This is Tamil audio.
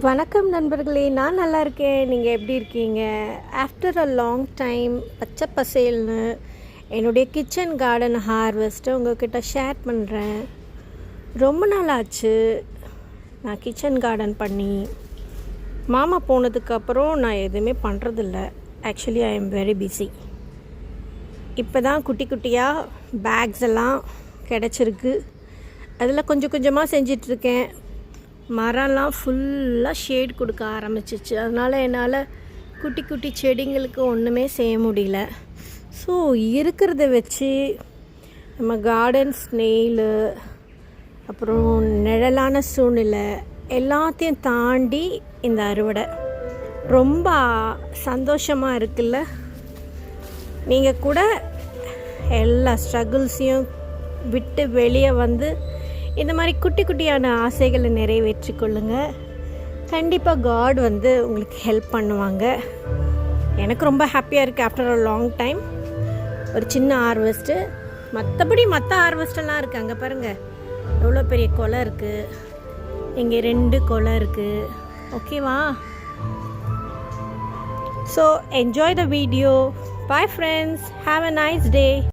வணக்கம் நண்பர்களே, நான் நல்லா இருக்கேன். நீங்கள் எப்படி இருக்கீங்க? ஆஃப்டர் அ லாங் டைம் பச்சை பசேல்னு என்னுடைய கிச்சன் கார்டன் ஹார்வெஸ்ட்டை உங்கள்கிட்ட ஷேர் பண்ணுறேன். ரொம்ப நாள் ஆச்சு நான் கிச்சன் கார்டன் பண்ணி. மாமா போனதுக்கப்புறம் நான் எதுவுமே பண்ணுறதில்ல. Actually I am very busy. இப்போ தான் குட்டி குட்டியாக பேக்ஸ் எல்லாம் கிடச்சிருக்கு. அதில் கொஞ்சம் கொஞ்சமாக செஞ்சிட்ருக்கேன். மரம்லாம் ஃபுல்லாக ஷேட் கொடுக்க ஆரம்பிச்சிச்சு. அதனால் என்னால் குட்டி குட்டி செடிங்களுக்கு ஒன்றுமே செய்ய முடியல. ஸோ இருக்கிறத வச்சு நம்ம கார்டன் ஸ்னெயிலு, அப்புறம் நிழலான சூழ்நிலை எல்லாத்தையும் தாண்டி இந்த அறுவடை ரொம்ப சந்தோஷமாக இருக்குல்ல. நீங்கள் கூட எல்லா ஸ்ட்ரகிள்ஸையும் விட்டு வெளியே வந்து இந்த மாதிரி குட்டி குட்டியான ஆசைகளை நிறைவேற்றி கொள்ளுங்கள். கண்டிப்பாக காட் வந்து உங்களுக்கு ஹெல்ப் பண்ணுவாங்க. எனக்கு ரொம்ப ஹாப்பியாக இருக்குது. ஆஃப்டர் அ லாங் டைம் ஒரு சின்ன ஹார்வெஸ்ட்டு. மற்ற ஹார்வெஸ்டெல்லாம் இருக்குது. அங்கே பாருங்கள் எவ்வளோ பெரிய கொலை இருக்குது. இங்கே 2 கொலை இருக்குது. ஓகேவா? So enjoy the video. Bye friends. Have a nice day.